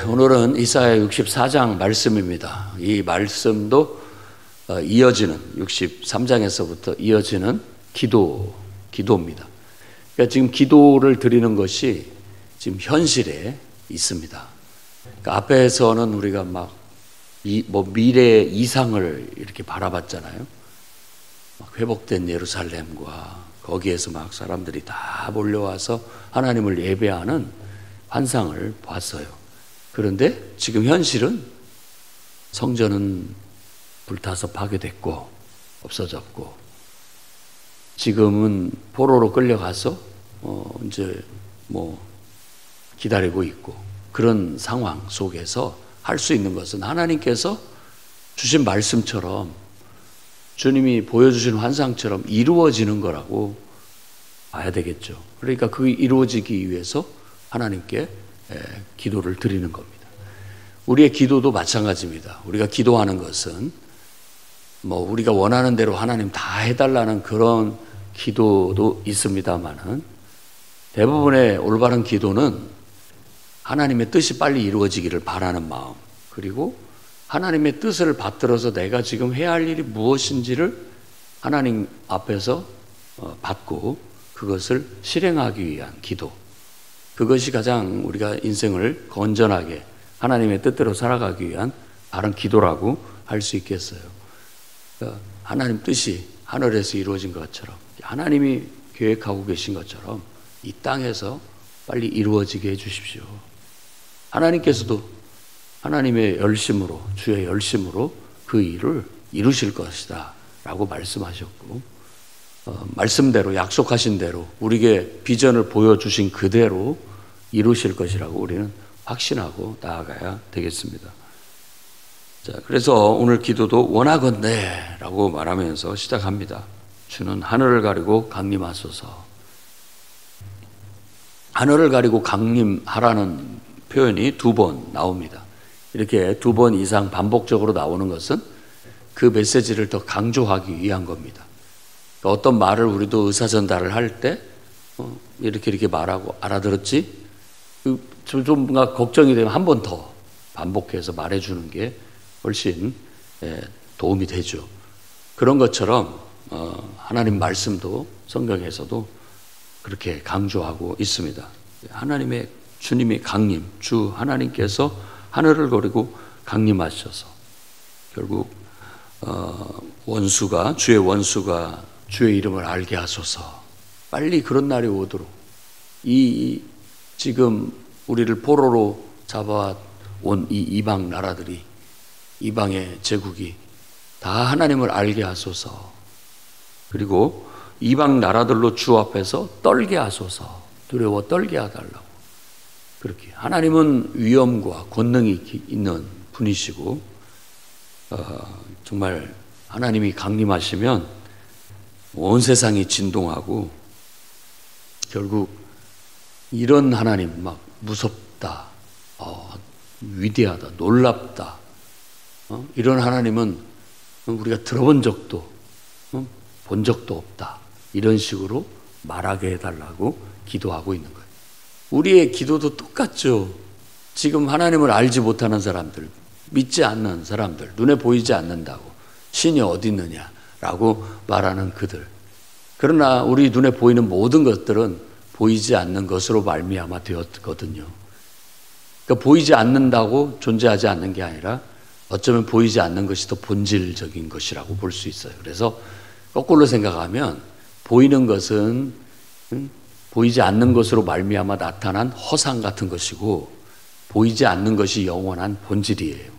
오늘은 이사야 64장 말씀입니다. 이 말씀도 이어지는 63장에서부터 이어지는 기도입니다. 그러니까 지금 기도를 드리는 것이 지금 현실에 있습니다. 그러니까 앞에서는 우리가 미래의 이상을 이렇게 바라봤잖아요. 회복된 예루살렘과 거기에서 사람들이 다 몰려와서 하나님을 예배하는 환상을 봤어요. 그런데 지금 현실은 성전은 불타서 파괴됐고 없어졌고, 지금은 포로로 끌려가서 이제 기다리고 있고, 그런 상황 속에서 할 수 있는 것은 하나님께서 주신 말씀처럼, 주님이 보여주신 환상처럼 이루어지는 거라고 봐야 되겠죠. 그러니까 그게 이루어지기 위해서 하나님께 기도를 드리는 겁니다. 우리의 기도도 마찬가지입니다. 우리가 기도하는 것은 우리가 원하는 대로 하나님 다 해달라는 그런 기도도 있습니다만은, 대부분의 올바른 기도는 하나님의 뜻이 빨리 이루어지기를 바라는 마음, 그리고 하나님의 뜻을 받들어서 내가 지금 해야 할 일이 무엇인지를 하나님 앞에서 받고 그것을 실행하기 위한 기도, 그것이 가장 우리가 인생을 건전하게 하나님의 뜻대로 살아가기 위한 바른 기도라고 할 수 있겠어요. 그러니까 하나님 뜻이 하늘에서 이루어진 것처럼, 하나님이 계획하고 계신 것처럼 이 땅에서 빨리 이루어지게 해주십시오. 하나님께서도 하나님의 열심으로, 주의 열심으로 그 일을 이루실 것이다 라고 말씀하셨고, 말씀대로, 약속하신 대로, 우리에게 비전을 보여주신 그대로 이루실 것이라고 우리는 확신하고 나아가야 되겠습니다. 자, 그래서 오늘 기도도 원하건대 라고 말하면서 시작합니다. 주는 하늘을 가리고 강림하소서. 하늘을 가리고 강림하라는 표현이 2번 나옵니다. 이렇게 2번 이상 반복적으로 나오는 것은 그 메시지를 더 강조하기 위한 겁니다. 어떤 말을 우리도 의사전달을 할 때 이렇게 말하고 알아들었지? 좀 뭔가 걱정이 되면 한 번 더 반복해서 말해주는 게 훨씬 도움이 되죠. 그런 것처럼 하나님 말씀도 성경에서도 그렇게 강조하고 있습니다. 하나님의, 주님의 강림, 주 하나님께서 하늘을 가리고 강림하셔서 결국 주의 원수가 주의 이름을 알게 하소서. 빨리 그런 날이 오도록, 지금 우리를 포로로 잡아온 이 이방 나라들이, 이방의 제국이 다 하나님을 알게 하소서. 그리고 이방 나라들로 주 앞에서 떨게 하소서. 두려워 떨게 해달라고. 그렇게 하나님은 위엄과 권능이 있는 분이시고, 정말 하나님이 강림하시면 온 세상이 진동하고, 결국 이런 하나님, 무섭다, 위대하다, 놀랍다, 이런 하나님은 우리가 들어본 적도 본 적도 없다, 이런 식으로 말하게 해달라고 기도하고 있는 거예요. 우리의 기도도 똑같죠. 지금 하나님을 알지 못하는 사람들, 믿지 않는 사람들, 눈에 보이지 않는다고 신이 어디 있느냐라고 말하는 그들, 그러나 우리 눈에 보이는 모든 것들은 보이지 않는 것으로 말미암아 되었거든요. 그러니까 보이지 않는다고 존재하지 않는 게 아니라 어쩌면 보이지 않는 것이 더 본질적인 것이라고 볼 수 있어요. 그래서 거꾸로 생각하면 보이는 것은 보이지 않는 것으로 말미암아 나타난 허상 같은 것이고, 보이지 않는 것이 영원한 본질이에요.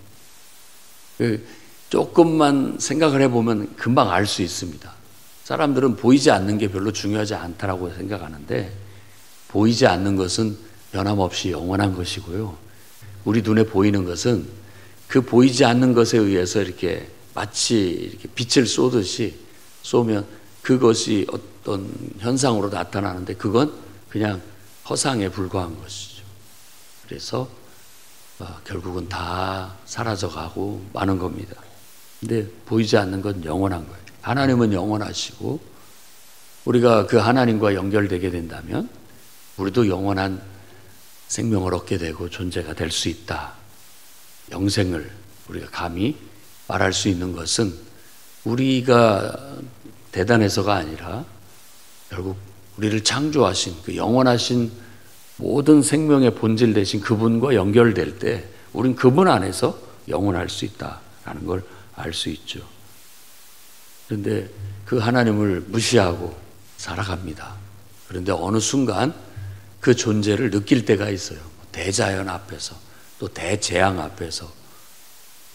조금만 생각을 해보면 금방 알 수 있습니다. 사람들은 보이지 않는 게 별로 중요하지 않다라고 생각하는데, 보이지 않는 것은 변함없이 영원한 것이고요. 우리 눈에 보이는 것은 그 보이지 않는 것에 의해서 이렇게 마치 이렇게 빛을 쏘면 그것이 어떤 현상으로 나타나는데, 그건 그냥 허상에 불과한 것이죠. 그래서 결국은 다 사라져가고 마는 겁니다. 근데 보이지 않는 건 영원한 거예요. 하나님은 영원하시고, 우리가 그 하나님과 연결되게 된다면 우리도 영원한 생명을 얻게 되고 존재가 될 수 있다. 영생을 우리가 감히 말할 수 있는 것은 우리가 대단해서가 아니라 결국 우리를 창조하신 그 영원하신 모든 생명의 본질 되신 그분과 연결될 때 우린 그분 안에서 영원할 수 있다라는 걸 알 수 있죠. 그런데 그 하나님을 무시하고 살아갑니다. 그런데 어느 순간 그 존재를 느낄 때가 있어요. 대자연 앞에서, 또 대재앙 앞에서,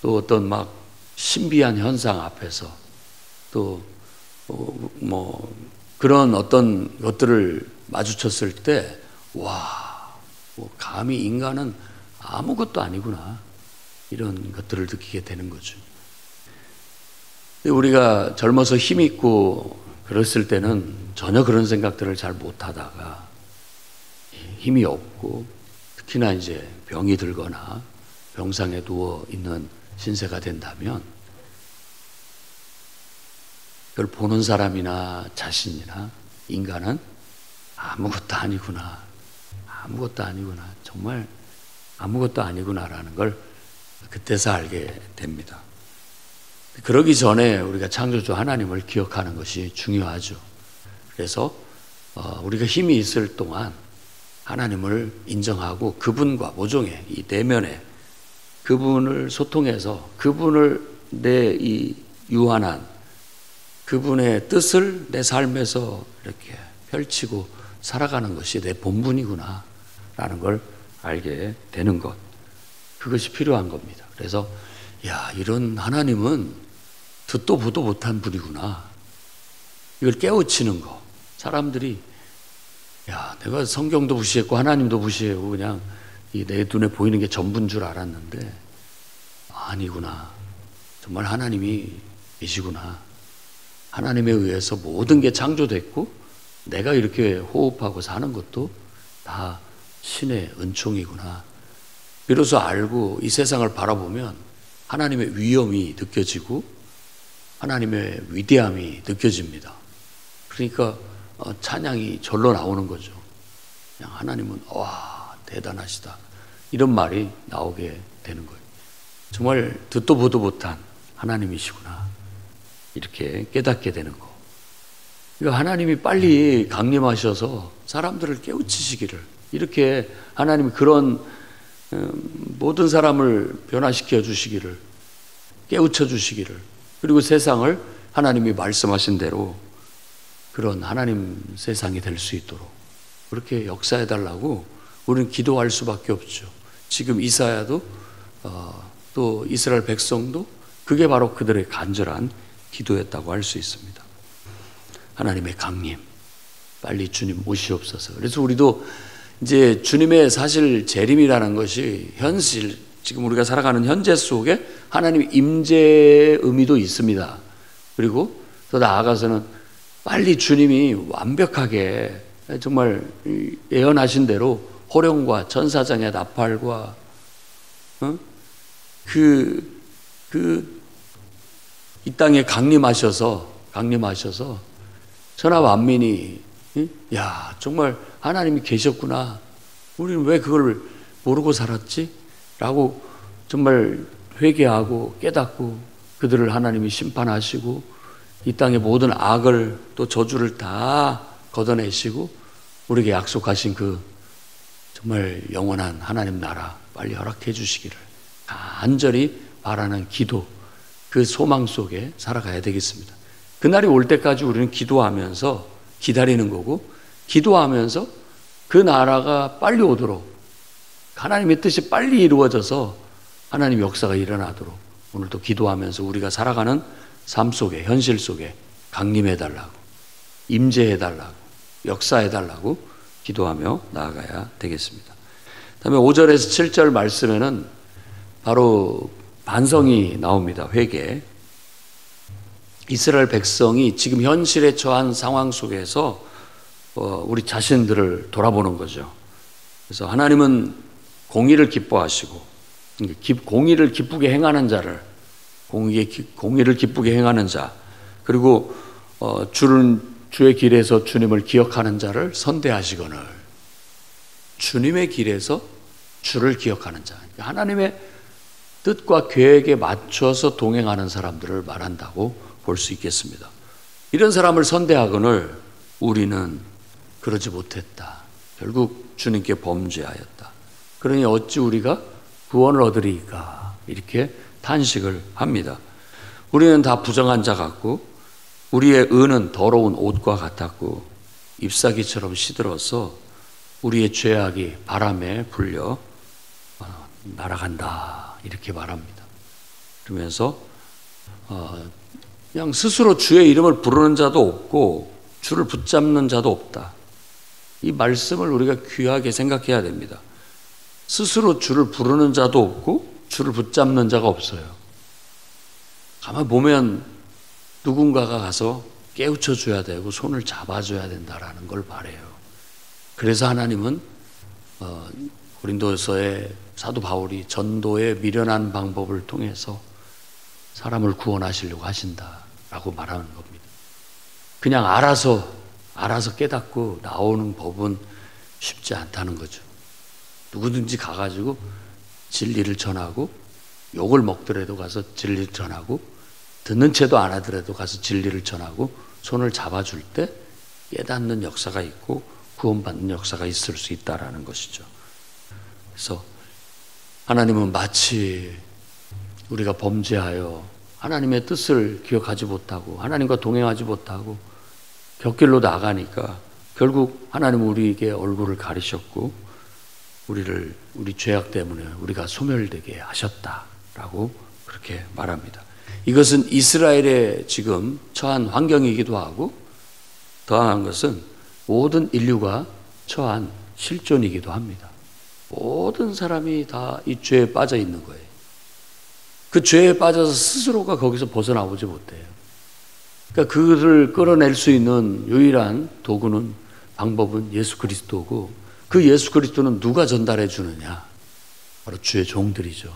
또 어떤 막 신비한 현상 앞에서, 또 그런 어떤 것들을 마주쳤을 때, 와, 감히 인간은 아무것도 아니구나, 이런 것들을 느끼게 되는 거죠. 우리가 젊어서 힘있고 그랬을 때는 전혀 그런 생각들을 잘 못하다가 힘이 없고 특히나 이제 병이 들거나 병상에 누워 있는 신세가 된다면 그걸 보는 사람이나 자신이나 인간은 아무것도 아니구나, 아무것도 아니구나, 정말 아무것도 아니구나라는 걸 그때서 알게 됩니다. 그러기 전에 우리가 창조주 하나님을 기억하는 것이 중요하죠. 그래서 우리가 힘이 있을 동안 하나님을 인정하고 그분과 모종의 이 내면에 그분을 소통해서 그분을 내 이 유한한 그분의 뜻을 내 삶에서 이렇게 펼치고 살아가는 것이 내 본분이구나 라는 걸 알게 되는 것, 그것이 필요한 겁니다. 그래서 이런 하나님은 듣도 보도 못한 분이구나, 이걸 깨우치는 거. 사람들이 내가 성경도 무시했고 하나님도 무시하고 그냥 내 눈에 보이는 게 전부인 줄 알았는데 아니구나, 정말 하나님이 계시구나, 하나님에 의해서 모든 게 창조됐고 내가 이렇게 호흡하고 사는 것도 다 신의 은총이구나, 비로소 알고 이 세상을 바라보면 하나님의 위엄이 느껴지고 하나님의 위대함이 느껴집니다. 그러니까 찬양이 절로 나오는 거죠. 그냥 하나님은 와 대단하시다, 이런 말이 나오게 되는 거예요. 정말 듣도 보도 못한 하나님이시구나, 이렇게 깨닫게 되는 거. 그러니까 하나님이 빨리 강림하셔서 사람들을 깨우치시기를, 이렇게 하나님이 그런 모든 사람을 변화시켜 주시기를, 깨우쳐 주시기를, 그리고 세상을 하나님이 말씀하신 대로 그런 하나님 세상이 될 수 있도록 그렇게 역사해 달라고 우리는 기도할 수밖에 없죠. 지금 이사야도 또 이스라엘 백성도 그게 바로 그들의 간절한 기도였다고 할 수 있습니다. 하나님의 강림, 빨리 주님 오시옵소서. 그래서 우리도 이제 주님의 사실 재림이라는 것이 현실, 지금 우리가 살아가는 현재 속에 하나님의 임재의 의미도 있습니다. 그리고 더 나아가서는 빨리 주님이 완벽하게 정말 예언하신 대로 호령과 천사장의 나팔과 이 땅에 강림하셔서 천하 만민이 정말 하나님이 계셨구나, 우리는 왜 그걸 모르고 살았지? 라고 정말 회개하고 깨닫고 그들을 하나님이 심판하시고 이 땅의 모든 악을 또 저주를 다 걷어내시고 우리에게 약속하신 그 정말 영원한 하나님 나라 빨리 허락해 주시기를 간절히 바라는 기도, 그 소망 속에 살아가야 되겠습니다. 그날이 올 때까지 우리는 기도하면서 기다리는 거고, 기도하면서 그 나라가 빨리 오도록, 하나님의 뜻이 빨리 이루어져서 하나님의 역사가 일어나도록 오늘도 기도하면서 우리가 살아가는 삶 속에, 현실 속에 강림해달라고, 임재해달라고, 역사해달라고 기도하며 나아가야 되겠습니다. 다음에 5절에서 7절 말씀에는 바로 반성이 나옵니다. 회개. 이스라엘 백성이 지금 현실에 처한 상황 속에서 우리 자신들을 돌아보는 거죠. 그래서 하나님은 공의를 기뻐하시고 공의를 기쁘게 행하는 자를, 공의를 기쁘게 행하는 자, 그리고 주의 길에서 주님을 기억하는 자를 선대하시거늘 주님의 길에서 주를 기억하는 자, 하나님의 뜻과 계획에 맞춰서 동행하는 사람들을 말한다고 볼 수 있겠습니다. 이런 사람을 선대하거늘 우리는 그러지 못했다. 결국 주님께 범죄하였다. 그러니 어찌 우리가 구원을 얻으리까? 이렇게 탄식을 합니다. 우리는 다 부정한 자 같고 우리의 의는 더러운 옷과 같았고 잎사귀처럼 시들어서 우리의 죄악이 바람에 불려 날아간다. 이렇게 말합니다. 그러면서 그냥 스스로 주의 이름을 부르는 자도 없고 주를 붙잡는 자도 없다. 이 말씀을 우리가 귀하게 생각해야 됩니다. 스스로 주를 부르는 자도 없고 주를 붙잡는 자가 없어요. 가만 보면 누군가가 가서 깨우쳐 줘야 되고 손을 잡아줘야 된다라는 걸 말해요. 그래서 하나님은 고린도서의 사도 바울이 전도의 미련한 방법을 통해서 사람을 구원하시려고 하신다라고 말하는 겁니다. 그냥 알아서 깨닫고 나오는 법은 쉽지 않다는 거죠. 누구든지 가가지고 진리를 전하고 욕을 먹더라도 가서 진리를 전하고 듣는 채도 안 하더라도 가서 진리를 전하고 손을 잡아줄 때 깨닫는 역사가 있고 구원받는 역사가 있을 수 있다라는 것이죠. 그래서 하나님은 마치 우리가 범죄하여 하나님의 뜻을 기억하지 못하고 하나님과 동행하지 못하고 곁길로 나가니까 결국 하나님은 우리에게 얼굴을 가리셨고 우리 죄악 때문에 우리가 소멸되게 하셨다라고 그렇게 말합니다. 이것은 이스라엘의 지금 처한 환경이기도 하고 더한 것은 모든 인류가 처한 실존이기도 합니다. 모든 사람이 다 이 죄에 빠져 있는 거예요. 그 죄에 빠져서 스스로가 거기서 벗어나오지 못해요. 그러니까 그를 끌어낼 수 있는 유일한 도구는 방법은 예수 그리스도고 그 예수 그리스도는 누가 전달해 주느냐? 바로 주의 종들이죠.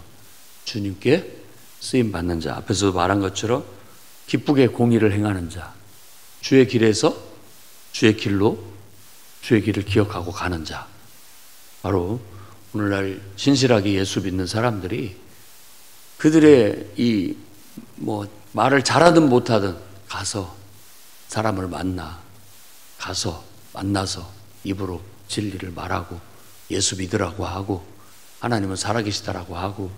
주님께 쓰임 받는 자, 앞에서 말한 것처럼 기쁘게 공의를 행하는 자, 주의 길에서 주의 길로 주의 길을 기억하고 가는 자, 바로 오늘날 신실하게 예수 믿는 사람들이 그들의 말을 잘하든 못하든 가서 사람을 가서 만나서 입으로 진리를 말하고 예수 믿으라고 하고 하나님은 살아계시다라고 하고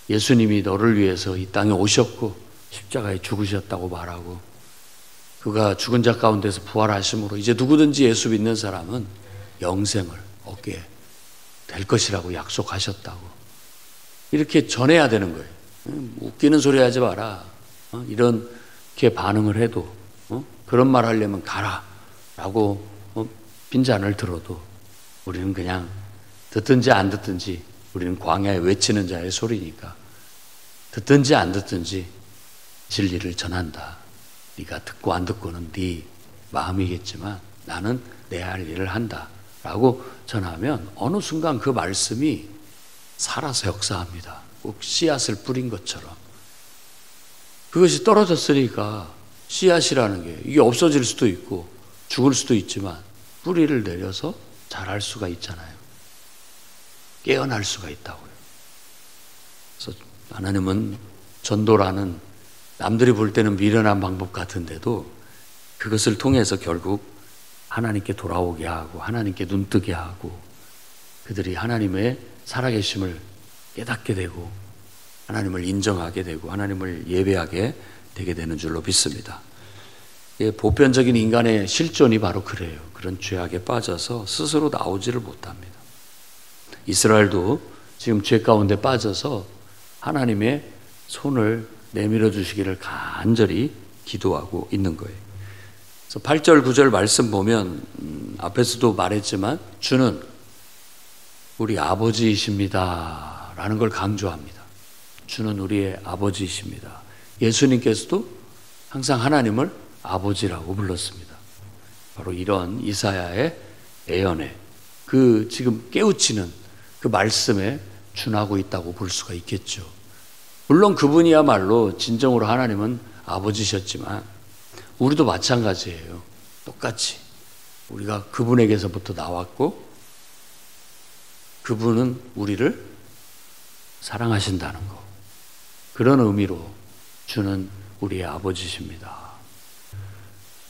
예수님이 너를 위해서 이 땅에 오셨고 십자가에 죽으셨다고 말하고 그가 죽은 자 가운데서 부활하심으로 이제 누구든지 예수 믿는 사람은 영생을 얻게 될 것이라고 약속하셨다고 이렇게 전해야 되는 거예요. 웃기는 소리 하지 마라. 이렇게 반응을 해도 그런 말 하려면 가라 라고 빈잔을 들어도 우리는 그냥 듣든지 안 듣든지 우리는 광야에 외치는 자의 소리니까 듣든지 안 듣든지 진리를 전한다. 네가 듣고 안 듣고는 네 마음이겠지만 나는 내 할 일을 한다 라고 전하면 어느 순간 그 말씀이 살아서 역사합니다. 꼭 씨앗을 뿌린 것처럼 그것이 떨어졌으니까 씨앗이라는 게 이게 없어질 수도 있고 죽을 수도 있지만 뿌리를 내려서 자랄 수가 있잖아요. 깨어날 수가 있다고요. 그래서 하나님은 전도라는 남들이 볼 때는 미련한 방법 같은데도 그것을 통해서 결국 하나님께 돌아오게 하고 하나님께 눈뜨게 하고 그들이 하나님의 살아계심을 깨닫게 되고 하나님을 인정하게 되고 하나님을 예배하게 되게 되는 줄로 믿습니다. 보편적인 인간의 실존이 바로 그래요. 그런 죄악에 빠져서 스스로 나오지를 못합니다. 이스라엘도 지금 죄 가운데 빠져서 하나님의 손을 내밀어 주시기를 간절히 기도하고 있는 거예요. 그래서 8절 9절 말씀 보면 앞에서도 말했지만 주는 우리 아버지이십니다 라는 걸 강조합니다. 주는 우리의 아버지이십니다. 예수님께서도 항상 하나님을 아버지라고 불렀습니다. 바로 이런 이사야의 예언에 그 지금 깨우치는 그 말씀에 준하고 있다고 볼 수가 있겠죠. 물론 그분이야말로 진정으로 하나님은 아버지셨지만 우리도 마찬가지예요. 똑같이 우리가 그분에게서부터 나왔고 그분은 우리를 사랑하신다는 거. 그런 의미로 주는 우리의 아버지십니다.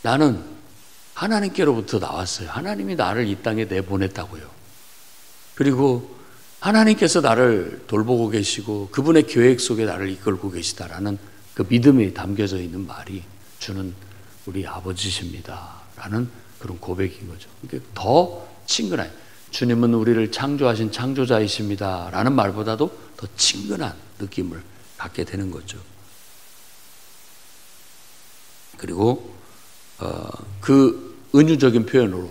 나는 하나님께로부터 나왔어요. 하나님이 나를 이 땅에 내보냈다고요. 그리고 하나님께서 나를 돌보고 계시고 그분의 계획 속에 나를 이끌고 계시다라는 그 믿음이 담겨져 있는 말이 주는 우리 아버지십니다 라는 그런 고백인 거죠. 그러니까 더 친근해요. 주님은 우리를 창조하신 창조자이십니다 라는 말보다도 더 친근한 느낌을 갖게 되는 거죠. 그리고 그 은유적인 표현으로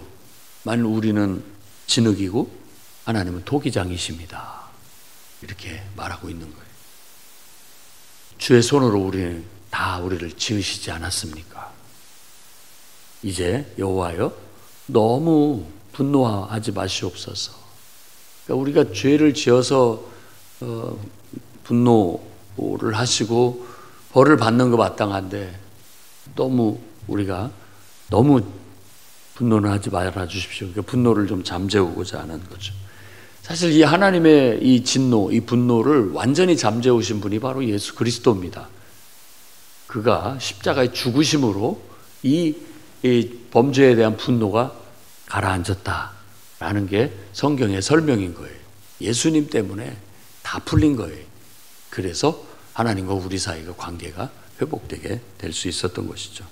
만일 우리는 진흙이고 하나님은 토기장이십니다 이렇게 말하고 있는 거예요. 주의 손으로 우리는 다 우리를 지으시지 않았습니까? 이제 여호와여 너무 분노하지 마시옵소서. 그러니까 우리가 죄를 지어서 분노를 하시고 벌을 받는 거 마땅한데 우리가 너무 분노는 하지 말아 주십시오. 그러니까 분노를 좀 잠재우고자 하는 거죠. 사실 이 하나님의 이 진노, 이 분노를 완전히 잠재우신 분이 바로 예수 그리스도입니다. 그가 십자가의 죽으심으로 이 범죄에 대한 분노가 가라앉았다라는 게 성경의 설명인 거예요. 예수님 때문에 다 풀린 거예요. 그래서 하나님과 우리 사이가 관계가 회복되게 될 수 있었던 것이죠.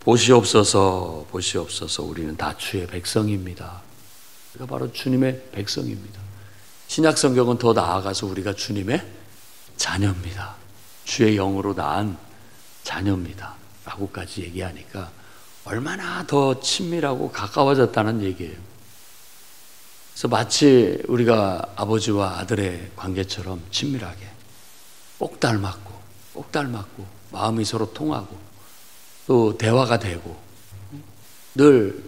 보시옵소서, 보시옵소서, 우리는 다 주의 백성입니다. 우리가 바로 주님의 백성입니다. 신약 성경은 더 나아가서 우리가 주님의 자녀입니다. 주의 영으로 낳은 자녀입니다 라고까지 얘기하니까 얼마나 더 친밀하고 가까워졌다는 얘기예요. 그래서 마치 우리가 아버지와 아들의 관계처럼 친밀하게 꼭 닮았고 마음이 서로 통하고 또 대화가 되고 늘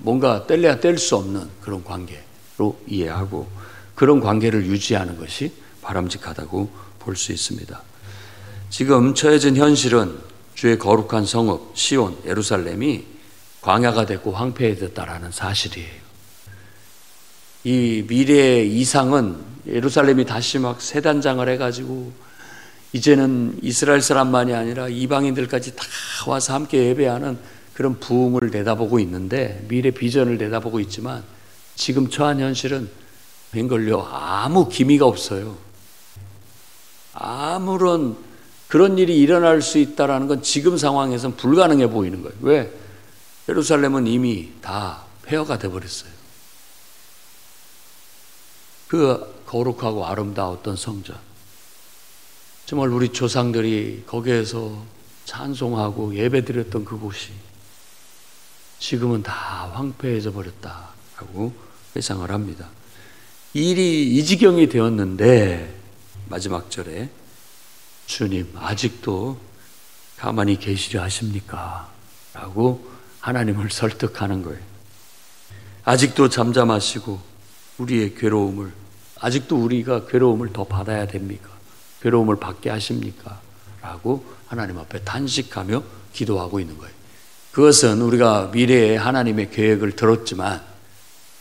뭔가 뗄래야 뗄 수 없는 그런 관계로 이해하고 그런 관계를 유지하는 것이 바람직하다고 볼 수 있습니다. 지금 처해진 현실은 주의 거룩한 성읍 시온 예루살렘이 광야가 됐고 황폐해졌다라는 사실이에요. 이 미래의 이상은 예루살렘이 다시 막 새 단장을 해가지고 이제는 이스라엘 사람만이 아니라 이방인들까지 다 와서 함께 예배하는 그런 부흥을 내다보고 있는데 미래 비전을 내다보고 있지만 지금 처한 현실은 웬걸요 아무 기미가 없어요. 아무런 그런 일이 일어날 수 있다는 건 지금 상황에서는 불가능해 보이는 거예요. 왜? 예루살렘은 이미 다 폐허가 돼버렸어요. 그 거룩하고 아름다웠던 성전, 정말 우리 조상들이 거기에서 찬송하고 예배드렸던 그곳이 지금은 다 황폐해져 버렸다라고 회상을 합니다. 일이 이 지경이 되었는데 마지막 절에 주님 아직도 가만히 계시려 하십니까? 라고 하나님을 설득하는 거예요. 아직도 잠잠하시고 우리의 괴로움을 아직도 우리가 괴로움을 더 받아야 됩니까? 괴로움을 받게 하십니까? 라고 하나님 앞에 탄식하며 기도하고 있는 거예요. 그것은 우리가 미래에 하나님의 계획을 들었지만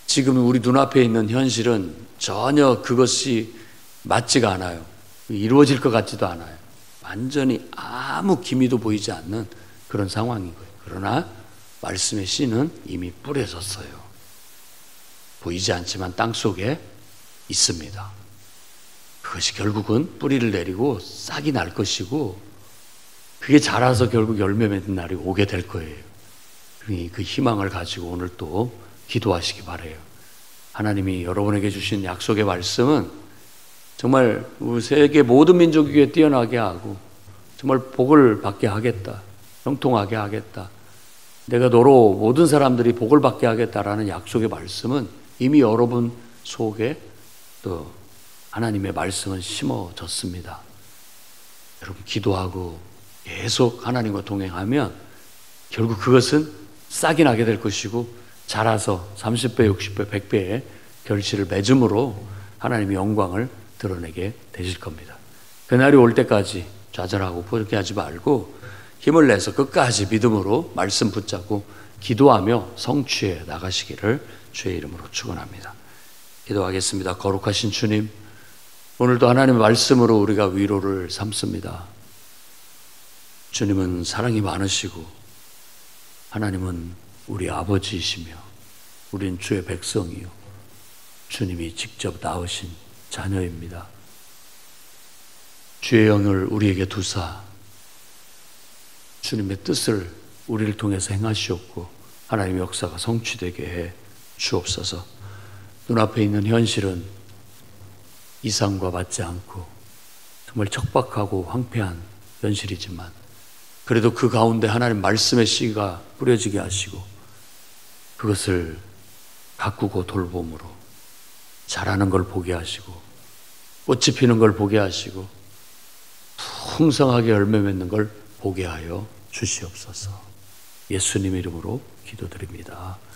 지금 우리 눈앞에 있는 현실은 전혀 그것이 맞지가 않아요. 이루어질 것 같지도 않아요. 완전히 아무 기미도 보이지 않는 그런 상황인 거예요. 그러나 말씀의 씨는 이미 뿌려졌어요. 보이지 않지만 땅속에 있습니다. 그것이 결국은 뿌리를 내리고 싹이 날 것이고 그게 자라서 결국 열매 맺는 날이 오게 될 거예요. 그러니 그 희망을 가지고 오늘 또 기도하시기 바라요. 하나님이 여러분에게 주신 약속의 말씀은 정말 세계 모든 민족 위에 뛰어나게 하고 정말 복을 받게 하겠다. 형통하게 하겠다. 내가 너로 모든 사람들이 복을 받게 하겠다라는 약속의 말씀은 이미 여러분 속에 또 하나님의 말씀은 심어졌습니다. 여러분 기도하고 계속 하나님과 동행하면 결국 그것은 싹이 나게 될 것이고 자라서 30배, 60배, 100배의 결실을 맺음으로 하나님의 영광을 드러내게 되실 겁니다. 그날이 올 때까지 좌절하고 포기하지 말고 힘을 내서 끝까지 믿음으로 말씀 붙잡고 기도하며 성취해 나가시기를 주의 이름으로 축원합니다. 기도하겠습니다. 거룩하신 주님, 오늘도 하나님의 말씀으로 우리가 위로를 삼습니다. 주님은 사랑이 많으시고 하나님은 우리 아버지이시며 우린 주의 백성이요 주님이 직접 낳으신 자녀입니다. 주의 영을 우리에게 두사 주님의 뜻을 우리를 통해서 행하시옵고 하나님의 역사가 성취되게 해 주옵소서. 눈앞에 있는 현실은 이상과 맞지 않고 정말 척박하고 황폐한 현실이지만 그래도 그 가운데 하나님 말씀의 씨가 뿌려지게 하시고 그것을 가꾸고 돌봄으로 자라는 걸 보게 하시고 꽃이 피는 걸 보게 하시고 풍성하게 열매 맺는 걸 보게 하여 주시옵소서. 예수님 이름으로 기도드립니다.